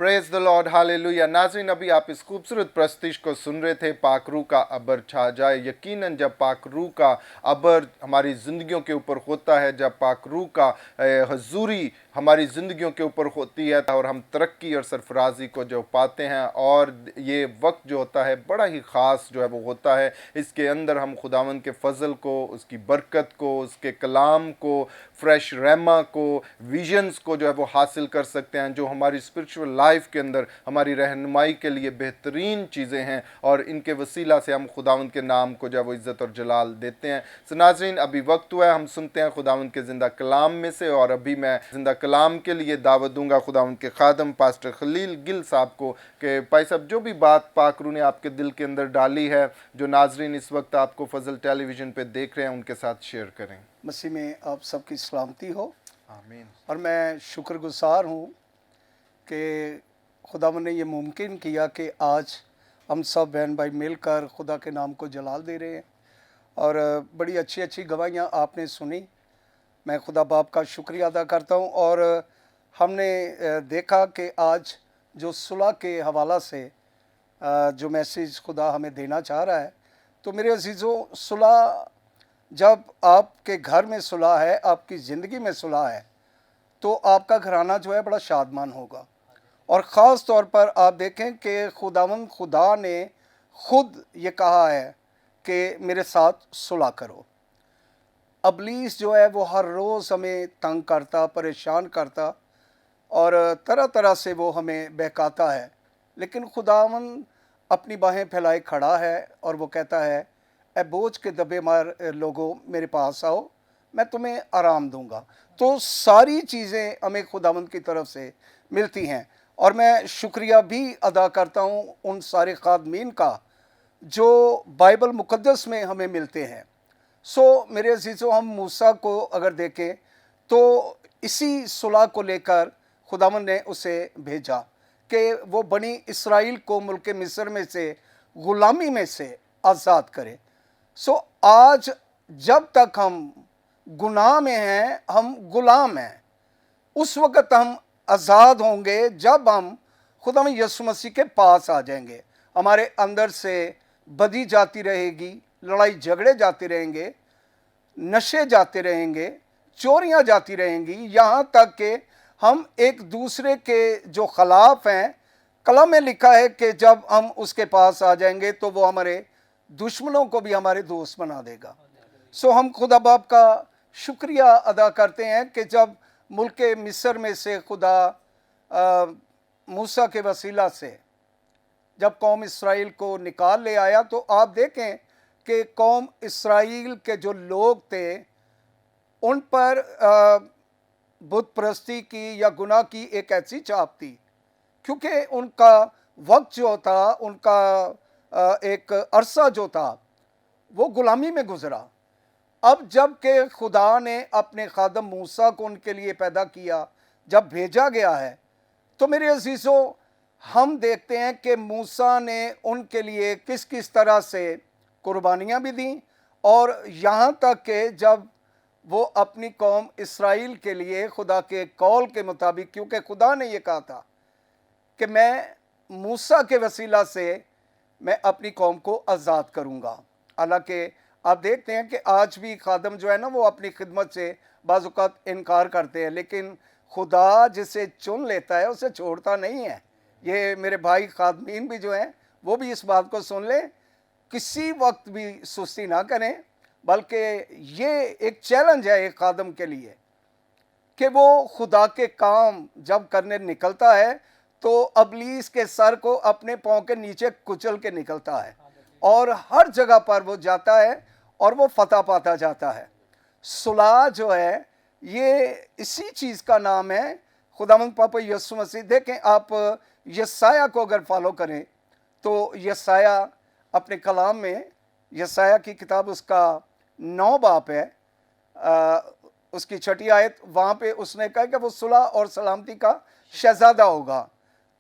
Praise the lord, hallelujah. नाज़रीन, अभी आप इस खूबसूरत प्रस्तुति को सुन रहे थे, पाक रूह का अबर छा जाए। यकीनन जब पाक रूह का अबर हमारी ज़िंदगियों के ऊपर होता है, जब पाक रूह का हजूरी हमारी ज़िंदगियों के ऊपर होती है और हम तरक्की और सरफराजी को जो पाते हैं, और ये वक्त जो होता है बड़ा ही ख़ास जो है वो होता है। इसके अंदर हम खुदावंद के फ़ज़ल को, उसकी बरकत को, उसके कलाम को, फ्रेश रहमा को, विजन्स को जो है वो हासिल कर सकते हैं, जो हमारी स्पिरिचुअल लाइफ के अंदर हमारी रहनुमाई के लिए बेहतरीन चीज़ें हैं, और इनके वसीला से हम खुदावंद के नाम को जो है वो इज़्ज़त और जलाल देते हैं। सो नाज़रीन, अभी वक्त हुआ है, हम सुनते हैं खुदावंद के ज़िंदा कलाम में से, और अभी मैं ज़िंदा कलाम के लिए दावत दूंगा खुदावंद के खादम पास्टर खलील गिल साहब को कि भाई साहब जो भी बात पाक रूह ने आपके दिल के अंदर डाली है, जो नाज़रीन इस वक्त आपको फजल टेलीविज़न पे देख रहे हैं, उनके साथ शेयर करें। मसीह में आप सबकी सलामती हो। आमीन। और मैं शुक्रगुजार हूँ कि खुदावंद ने ये मुमकिन किया कि आज हम सब बहन भाई मिलकर खुदा के नाम को जलाल दे रहे हैं, और बड़ी अच्छी अच्छी गवाहियाँ आपने सुनी। मैं खुदा बाप का शुक्रिया अदा करता हूँ। और हमने देखा कि आज जो सुलह के हवाला से जो मैसेज खुदा हमें देना चाह रहा है, तो मेरे अजीज़ों, सुलह, जब आपके घर में सुलह है, आपकी ज़िंदगी में सुलह है, तो आपका घराना जो है बड़ा शादमान होगा। और ख़ास तौर पर आप देखें कि खुदावंद खुदा ने खुद ये कहा है कि मेरे साथ सुलह करो। अबलीस जो है वो हर रोज़ हमें तंग करता, परेशान करता, और तरह तरह से वो हमें बहकाता है, लेकिन खुदावंद अपनी बाहें फैलाए खड़ा है और वो कहता है, ए बोझ के दबे मार लोगों, मेरे पास आओ, मैं तुम्हें आराम दूंगा। तो सारी चीज़ें हमें खुदावंद की तरफ से मिलती हैं। और मैं शुक्रिया भी अदा करता हूँ उन सारे खादमीन का जो बाइबल मुक़द्दस में हमें मिलते हैं। सो मेरे अजीज़ों, हम मूसा को अगर देखें तो इसी सुलह को लेकर खुदावंद ने उसे भेजा कि वो बनी इसराइल को मुल्क मिस्र में से, ग़ुलामी में से आज़ाद करे। सो आज जब तक हम गुनाह में हैं, हम ग़ुलाम हैं। उस वक़्त हम आज़ाद होंगे जब हम खुदावंद यीशु मसीह के पास आ जाएंगे। हमारे अंदर से बदी जाती रहेगी, लड़ाई झगड़े जाते रहेंगे, नशे जाते रहेंगे, चोरियां जाती रहेंगी, यहाँ तक कि हम एक दूसरे के जो खिलाफ हैं, कलम में लिखा है कि जब हम उसके पास आ जाएंगे तो वो हमारे दुश्मनों को भी हमारे दोस्त बना देगा। सो हम खुदा बाप का शुक्रिया अदा करते हैं कि जब मुल्क मिस्र में से खुदा मूसा के वसीला से जब कौम इसराइल को निकाल ले आया, तो आप देखें कि कौम इसराइल के जो लोग थे उन पर बुत परस्ती की या गुनाह की एक ऐसी छाप थी, क्योंकि उनका वक्त जो था, उनका एक अरसा जो था, वो गुलामी में गुजरा। अब जब के खुदा ने अपने खादम मूसा को उनके लिए पैदा किया, जब भेजा गया है, तो मेरे अजीज़ों, हम देखते हैं कि मूसा ने उनके लिए किस किस तरह से कुर्बानियाँ भी दी, और यहाँ तक कि जब वो अपनी कौम इसराइल के लिए खुदा के कौल के मुताबिक, क्योंकि खुदा ने ये कहा था कि मैं मूसा के वसीला से मैं अपनी कौम को आज़ाद करूँगा। हालांकि आप देखते हैं कि आज भी खादम जो है ना, वो अपनी खिदमत से बाज़ औक़ात इनकार करते हैं, लेकिन खुदा जिसे चुन लेता है उसे छोड़ता नहीं है। ये मेरे भाई खादमीन भी जो हैं, वो भी इस बात को सुन लें, किसी वक्त भी सुस्ती ना करें, बल्कि ये एक चैलेंज है एक खादम के लिए कि वो खुदा के काम जब करने निकलता है तो अबलीस के सर को अपने पाँव के नीचे कुचल के निकलता है, और हर जगह पर वो जाता है और वो फतह पाता जाता है। सुलह जो है, ये इसी चीज़ का नाम है। खुदावंद पापा यीशु मसीह, देखें आप यसाया को अगर फॉलो करें तो यसाया अपने कलाम में, यसाया की किताब उसका 9 बाब है, उसकी 6ठी आयत, वहाँ पे उसने कहा कि वो सुलह और सलामती का शहज़ादा होगा।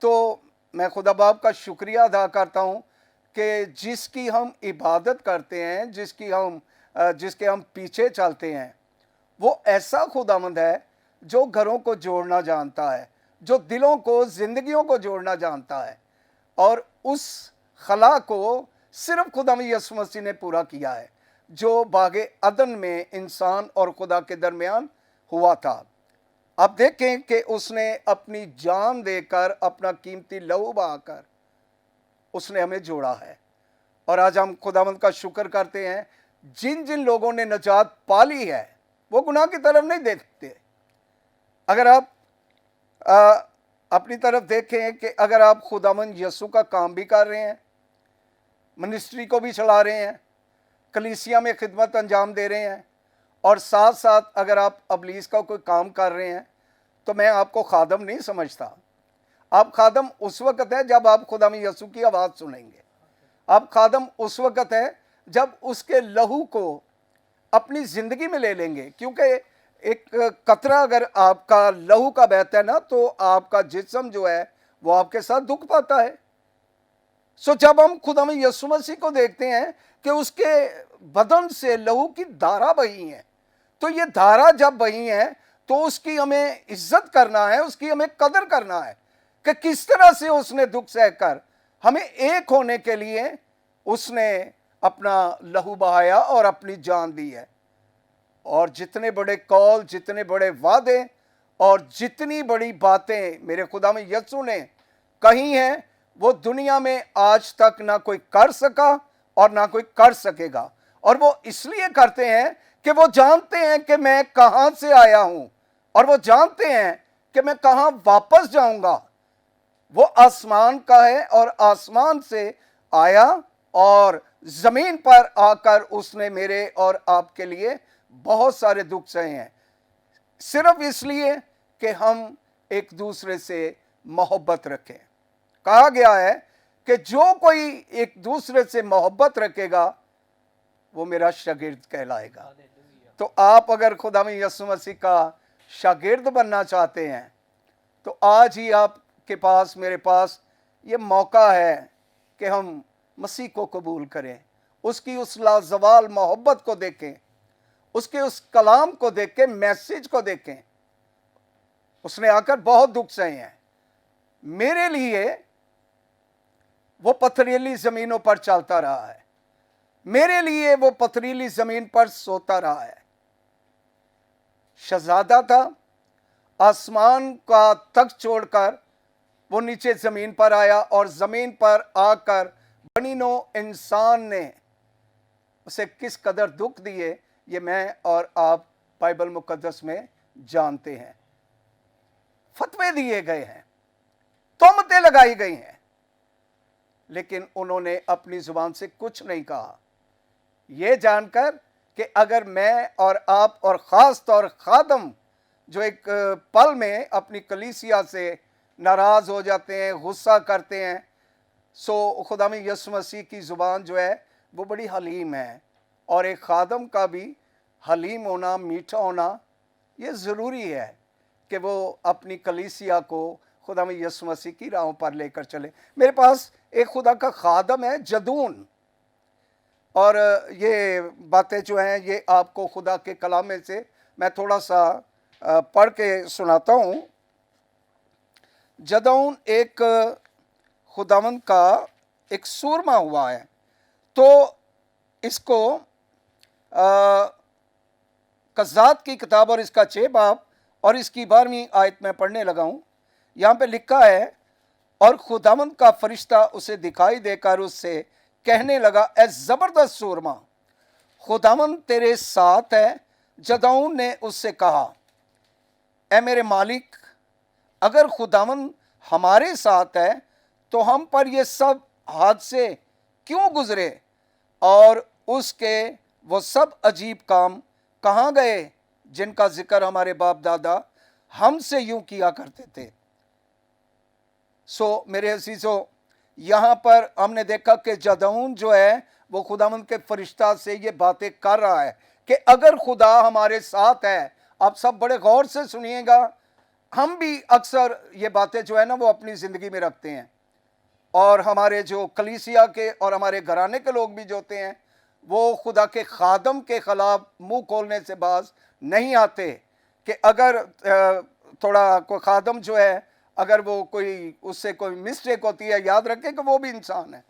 तो मैं खुदा बाप का शुक्रिया अदा करता हूँ कि जिसकी हम इबादत करते हैं, जिसके हम पीछे चलते हैं, वो ऐसा खुदावंद है जो घरों को जोड़ना जानता है, जो दिलों को, जिंदगियों को जोड़ना जानता है, और उस खला को सिर्फ खुदा यीशु मसीह ने पूरा किया है, जो बागे अदन में इंसान और खुदा के दरमियान हुआ था। आप देखें कि उसने अपनी जान देकर, अपना कीमती लहू बहाकर उसने हमें जोड़ा है। और आज हम खुदावंद का शुक्र करते हैं, जिन जिन लोगों ने नजात पाली है वो गुनाह की तरफ नहीं देखते। अगर आप अपनी तरफ देखें कि अगर आप खुदावंद यीशु का काम भी कर रहे हैं, मिनिस्ट्री को भी चला रहे हैं, कलीसिया में खिदमत अंजाम दे रहे हैं, और साथ साथ अगर आप अबलीस का कोई काम कर रहे हैं, तो मैं आपको खादम नहीं समझता। आप खादम उस वक्त है जब आप खुदा में यीशु की आवाज़ सुनेंगे। आप खादम उस वक्त है जब उसके लहू को अपनी ज़िंदगी में ले लेंगे, क्योंकि एक कतरा अगर आपका लहू का बहता है ना, तो आपका जिस्म जो है वो आपके साथ दुख पाता है। सो जब हम खुदा में यीशु मसीह को देखते हैं कि उसके बदन से लहू की धारा बही है, तो ये धारा जब बही है तो उसकी हमें इज्जत करना है, उसकी हमें कदर करना है कि किस तरह से उसने दुख सहकर हमें एक होने के लिए उसने अपना लहू बहाया और अपनी जान दी है। और जितने बड़े कौल, जितने बड़े वादे और जितनी बड़ी बातें मेरे खुदा में यीशु ने कही हैं, वो दुनिया में आज तक ना कोई कर सका और ना कोई कर सकेगा। और वो इसलिए करते हैं कि वो जानते हैं कि मैं कहाँ से आया हूँ, और वो जानते हैं कि मैं कहाँ वापस जाऊँगा। वो आसमान का है और आसमान से आया और ज़मीन पर आकर उसने मेरे और आपके लिए बहुत सारे दुख सहे हैं, सिर्फ इसलिए कि हम एक दूसरे से मोहब्बत रखें। कहा गया है कि जो कोई एक दूसरे से मोहब्बत रखेगा वो मेरा शागिर्द कहलाएगा। तो आप अगर खुदा में यीशु मसीह का शागिर्द बनना चाहते हैं, तो आज ही आपके पास, मेरे पास ये मौका है कि हम मसीह को कबूल करें, उसकी उस लाजवाल मोहब्बत को देखें, उसके उस कलाम को देखें, मैसेज को देखें। उसने आकर बहुत दुख सहे हैं मेरे लिए। वो पथरीली जमीनों पर चलता रहा है, मेरे लिए वो पथरीली जमीन पर सोता रहा है। शहजादा था, आसमान का तख्त छोड़कर वो नीचे जमीन पर आया, और जमीन पर आकर बनीनो इंसान ने उसे किस कदर दुख दिए, ये मैं और आप बाइबल मुकद्दस में जानते हैं। फतवे दिए गए हैं, तोहमतें लगाई गई हैं, लेकिन उन्होंने अपनी जुबान से कुछ नहीं कहा, यह जानकर कि अगर मैं और आप और ख़ास तौर खादम जो एक पल में अपनी कलीसिया से नाराज़ हो जाते हैं, गुस्सा करते हैं, सो खुदा में यीशु मसीह की ज़ुबान जो है वो बड़ी हलीम है। और एक खादम का भी हलीम होना, मीठा होना, ये ज़रूरी है कि वो अपनी कलीसिया को खुदा में यीशु मसीह की राहों पर लेकर चले। मेरे पास एक खुदा का खादम है, जदून, और ये बातें जो हैं ये आपको खुदा के कलाम में से मैं थोड़ा सा पढ़ के सुनाता हूँ। जदून एक खुदावंद का एक सूरमा हुआ है, तो इसको कज़ात की किताब और इसका 6 बाब और इसकी 12वीं आयत में पढ़ने लगा हूँ। यहाँ पे लिखा है, और खुदावंद का फरिश्ता उसे दिखाई देकर उससे कहने लगा, ए ज़बरदस्त सूरमा, खुदावंद तेरे साथ है। जदऊन ने उससे कहा, ए मेरे मालिक, अगर खुदावंद हमारे साथ है तो हम पर ये सब हादसे क्यों गुजरे, और उसके वो सब अजीब काम कहाँ गए जिनका जिक्र हमारे बाप दादा हमसे यूं किया करते थे। सो मेरे अजीजों, यहाँ पर हमने देखा कि जदऊन जो है वो खुदावंद के फरिश्ता से ये बातें कर रहा है कि अगर खुदा हमारे साथ है। आप सब बड़े गौर से सुनिएगा, हम भी अक्सर ये बातें जो है ना वो अपनी ज़िंदगी में रखते हैं, और हमारे जो कलीसिया के और हमारे घराने के लोग भी जो होते हैं वो खुदा के खादम के ख़िलाफ़ मुंह खोलने से बाज नहीं आते कि अगर थोड़ा कोई खादम जो है अगर वो कोई उससे कोई मिस्टेक होती है, याद रखें कि वो भी इंसान है।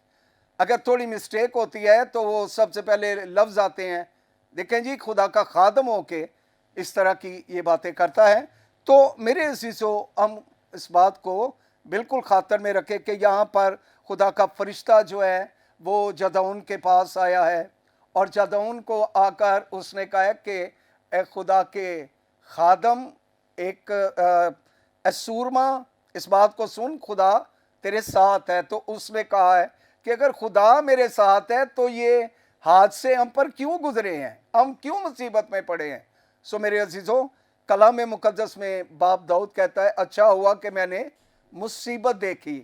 अगर थोड़ी मिस्टेक होती है तो वो सबसे पहले लफ्ज़ आते हैं। देखें जी, खुदा का खादम होके इस तरह की ये बातें करता है। तो मेरे अज़ीज़ों, हम इस बात को बिल्कुल खातर में रखें कि यहाँ पर खुदा का फरिश्ता जो है वो जदऊन के पास आया है, और जदऊन को आकर उसने कहा है कि ए खुदा के खादम, एक सूरमा, इस बात को सुन, खुदा तेरे साथ है। तो उसने कहा है कि अगर खुदा मेरे साथ है तो ये हादसे हम पर क्यों गुजरे हैं, हम क्यों मुसीबत में पड़े हैं। सो मेरे अजीज़ों, कलाम मुकद्दस में बाप दाऊद कहता है, अच्छा हुआ कि मैंने मुसीबत देखी,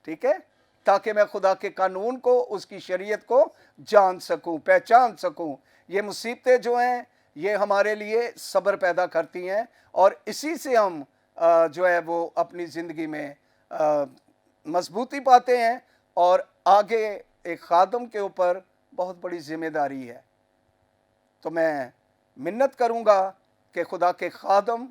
ठीक है, ताकि मैं खुदा के कानून को, उसकी शरीयत को जान सकूं, पहचान सकूं। ये मुसीबतें जो हैं ये हमारे लिए सब्र पैदा करती हैं, और इसी से हम जो है वो अपनी ज़िंदगी में मजबूती पाते हैं, और आगे एक खादम के ऊपर बहुत बड़ी जिम्मेदारी है। तो मैं मिन्नत करूँगा कि खुदा के खादम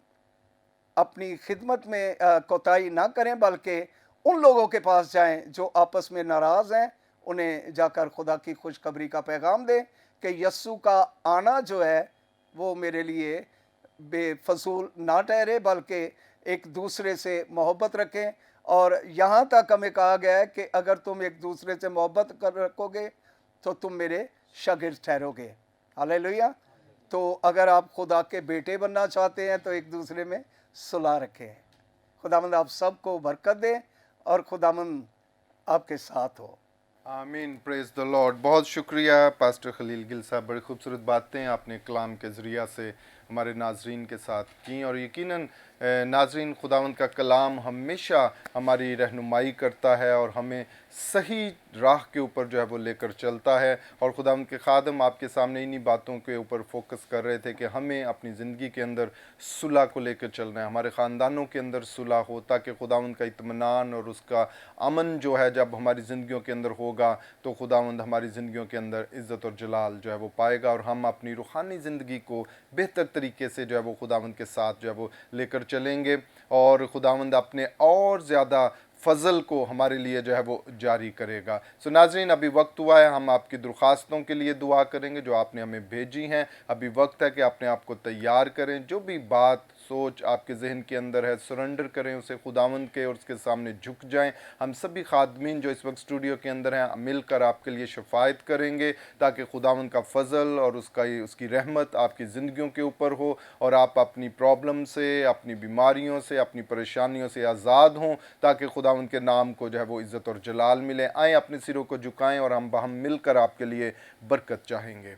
अपनी खिदमत में कोताही ना करें, बल्कि उन लोगों के पास जाएं जो आपस में नाराज़ हैं, उन्हें जाकर खुदा की खुशखबरी का पैगाम दें कि यस्सु का आना जो है वो मेरे लिए बेफजूल ना ठहरे, बल्कि एक दूसरे से मोहब्बत रखें। और यहाँ तक हमें कहा गया है कि अगर तुम एक दूसरे से मोहब्बत कर रखोगे तो तुम मेरे शागिर्द ठहरोगे। हालेलुया। तो अगर आप खुदा के बेटे बनना चाहते हैं तो एक दूसरे में सुलह रखें। खुदावंद आप सबको बरकत दे और खुदावंद आपके साथ हो। आमीन, प्रेज द लॉर्ड। बहुत शुक्रिया पास्टर खलील गिल साहब, बड़ी खूबसूरत बातें आपने कलाम के ज़रिया से हमारे नाजरीन के साथ की, और यकीनन नाजरीन, खुदावंद का कलाम हमेशा हमारी रहनुमाई करता है और हमें सही राह के ऊपर जो है वो लेकर चलता है। और खुदावंद के खादम आपके सामने इन्हीं बातों के ऊपर फोकस कर रहे थे कि हमें अपनी ज़िंदगी के अंदर सुलह को लेकर चलना है, हमारे ख़ानदानों के अंदर सुलह हो, ताकि खुदावंद का इत्मीनान और उसका अमन जो है जब हमारी ज़िंदगियों के अंदर होगा तो खुदावंद हमारी ज़िंदगियों के अंदर इज़्ज़त और जलाल जो है वो पाएगा, और हम अपनी रूहानी ज़िंदगी को बेहतर तरीके से जो है वो खुदावंद के साथ जो है वो लेकर चलेंगे, और खुदावंद अपने और ज़्यादा फ़ज़ल को हमारे लिए जो है वो जारी करेगा। सो नाज़रीन, अभी वक्त हुआ है, हम आपकी दरख्वास्तों के लिए दुआ करेंगे जो आपने हमें भेजी हैं। अभी वक्त है कि अपने आप को तैयार करें, जो भी बात सोच आपके जहन के अंदर है, सरेंडर करें उसे खुदावंद के और उसके सामने झुक जाएं। हम सभी खादमीन जो इस वक्त स्टूडियो के अंदर हैं मिलकर आपके लिए शफायत करेंगे, ताकि खुदावंद का फ़ज़ल और उसकी रहमत आपकी ज़िंदगियों के ऊपर हो, और आप अपनी प्रॉब्लम से, अपनी बीमारियों से, अपनी परेशानियों से आज़ाद हों, ताकि खुदावंद के नाम को जो है वो इज़्ज़त और जलाल मिले। आएँ, अपने सिरों को झुकाएँ और हम मिलकर आपके लिए बरकत चाहेंगे।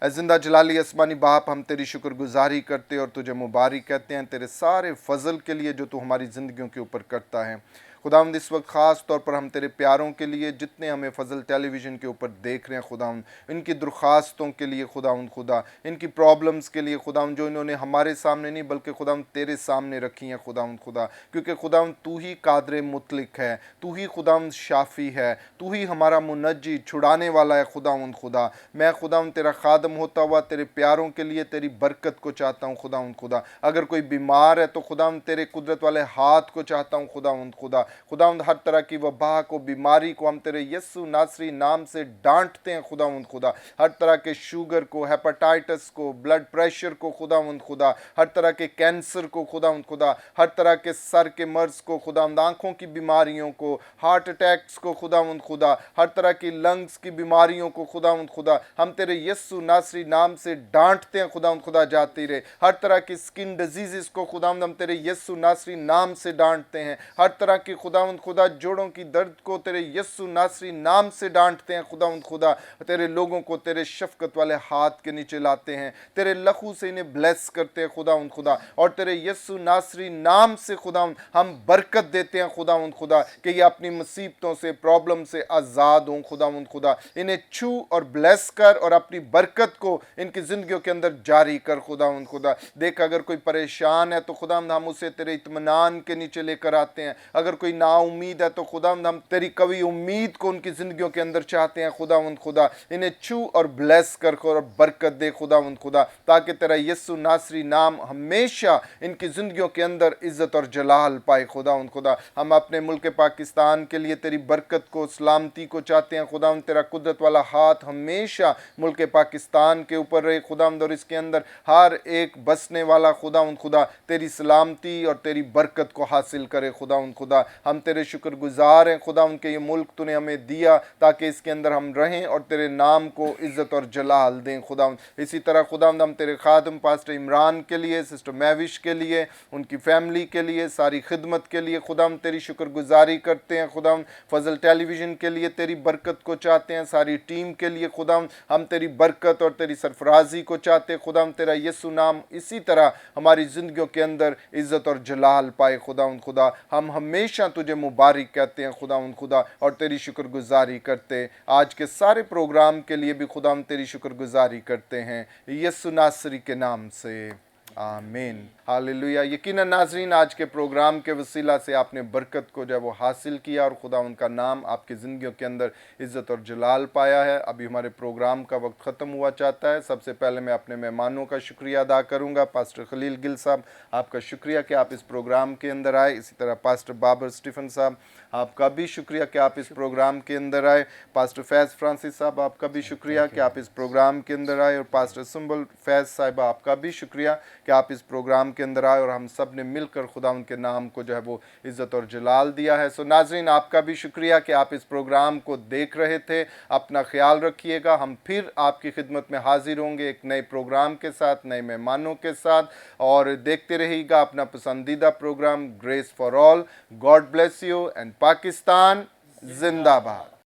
ऐ ज़िंदा जलाली आसमानी बाप, हम तेरी शुक्रगुजारी करते और तुझे मुबारक कहते हैं तेरे सारे फ़ज़ल के लिए जो तू हमारी ज़िंदगियों के ऊपर करता है। खुदावंद, इस वक्त ख़ास तौर पर हम तेरे प्यारों के लिए जितने हमें फ़ज़ल टेलीविज़न के ऊपर देख रहे हैं खुदावंद, इनकी दरख्वास्तों के लिए खुदावंद, खुदा इनकी प्रॉब्लम्स के लिए खुदावंद, जो इन्होंने हमारे सामने नहीं बल्कि खुदावंद तेरे सामने रखी हैं खुदावंद, खुदा क्योंकि खुदावंद तू ही कादर मुतलिक है, तू ही खुदावंद शाफ़ी है, तू ही हमारा मुनज्जी छुड़ाने वाला है खुदावंद, खुदा मैं खुदावंद तेरा खादम होता हुआ तेरे प्यारों के लिए तेरी बरकत को चाहता हूँ खुदावंद, खुदा अगर कोई बीमार है तो खुदावंद तेरे कुदरत वाले हाथ को चाहता हूँ खुदावंद, खुदावंद हर तरह की वबा को, बीमारी को हम तेरे यस्सु नासरी नाम से डांटते हैं खुदावंद, खुदा हर तरह के शुगर को, हेपेटाइटिस को, ब्लड प्रेशर को खुदावंद, खुदा हर तरह के कैंसर को खुदावंद, खुदा हर तरह के सर के मर्ज को खुदावंद, आँखों की बीमारियों को, हार्ट अटैक्स को खुदावंद, खुदा हर तरह की लंग्स की बीमारियों को खुदावंद, खुदा हम तेरे यस्सु नासरी नाम से डांटते हैं खुदावंद, खुदा जाती रहे हर तरह की स्किन डिजीज़ को खुदावंद हम तेरे यस्सु नासरी नाम से डांटते हैं, हर तरह की खुदावंद, खुदा जोड़ों की दर्द को तेरे यस्सु नासरी नाम से डांटते हैं खुदावंद, खुदा तेरे लोगों को तेरे शफकत वाले हाथ के नीचे लाते हैं, तेरे लहू से इन्हें ब्लेस करते हैं खुदावंद, खुदा और तेरे यस्सु नासरी नाम से खुदावंद हम बरकत देते हैं खुदावंद, खुदा कि ये अपनी मुसीबतों से, प्रॉब्लम से आज़ाद हों खुदावंद, खुदा इन्हें छू और ब्लेस कर और अपनी बरकत को इनकी ज़िंदगियों के अंदर जारी कर खुदावंद, खुदा देख अगर कोई परेशान है तो खुदावंद हम उसे तेरे इत्मीनान के नीचे लेकर आते हैं, अगर कोई कोई नाउम्मीद है तो खुदावंद हम तेरी कभी उम्मीद को उनकी ज़िंदगियों के अंदर चाहते हैं खुदावंद खुदा, इन्हें छू और ब्लेस कर और बरकत दे खुदावंद खुदा, ताकि तेरा यीशु नासरी नाम हमेशा इनकी ज़िंदगियों के अंदर इज़्ज़त और जलाल पाए खुदावंद खुदा। हम अपने मुल्क पाकिस्तान के लिए तेरी बरकत को, सलामती को चाहते हैं खुदावंद, तेरा कुदरत वाला हाथ हमेशा मुल्क पाकिस्तान के ऊपर रहे खुदावंद, और इसके अंदर हर एक बसने वाला खुदावंद खुदा तेरी सलामती और तेरी बरकत को हासिल करे खुदावंद खुदा। हम तेरे शुक्रगुजार हैं खुदावंद के ये मुल्क तूने हमें दिया ताकि इसके अंदर हम रहें और तेरे नाम को इज़्ज़त और जलाल दें खुदावंद। इसी तरह खुदावंद हम तेरे खादम पास्टर इमरान के लिए, सिस्टर महविश के लिए, उनकी फैमिली के लिए, सारी खिदमत के लिए खुदावंद तेरी शुक्रगुजारी करते हैं खुदावंद। फजल टेलीविज़न के लिए तेरी बरकत को चाहते हैं, सारी टीम के लिए खुदावंद हम तेरी बरकत और तेरी सरफराजी को चाहते हैं खुदावंद। तेरा यीशु नाम इसी तरह हमारी ज़िंदगियों के अंदर इज़्ज़त और जलाल पाए खुदावंद खुदा। हम हमेशा तुझे मुबारक कहते हैं खुदावंद खुदा और तेरी शुक्रगुजारी करते। आज के सारे प्रोग्राम के लिए भी खुदा हम तेरी शुक्रगुजारी करते हैं यीशु नासरी के नाम से, आमीन, हालेलुया। यकीनन नाज़रीन, आज के प्रोग्राम के वसीला से आपने बरकत को जो है वो हासिल किया और खुदा उनका नाम आपकी ज़िंदगियों के अंदर इज़्ज़त और जलाल पाया है। अभी हमारे प्रोग्राम का वक्त ख़त्म हुआ चाहता है। सबसे पहले मैं अपने मेहमानों का शुक्रिया अदा करूँगा। पास्टर खलील गिल साहब, आपका शुक्रिया कि आप इस प्रोग्राम के अंदर आए। इसी तरह पास्टर बाबर स्टीफन साहब, आपका भी शुक्रिया कि आप इस प्रोग्राम के अंदर आए। पास्टर फैज़ फ्रांसिस साहब, आपका भी शुक्रिया कि आप इस प्रोग्राम के अंदर आए। और पास्टर सुंबल फैज़ साहब, आपका भी शुक्रिया कि आप इस प्रोग्राम के अंदर आए और हम सब ने मिलकर खुदा उनके नाम को जो है वो इज़्ज़त और जलाल दिया है। सो नाज़रीन, आपका भी शुक्रिया कि आप इस प्रोग्राम को देख रहे थे। अपना ख्याल रखिएगा। हम फिर आपकी खिदमत में हाजिर होंगे एक नए प्रोग्राम के साथ, नए मेहमानों के साथ, और देखते रहिएगा अपना पसंदीदा programme Grace for All. God bless you and Pakistan जिंदाबाद।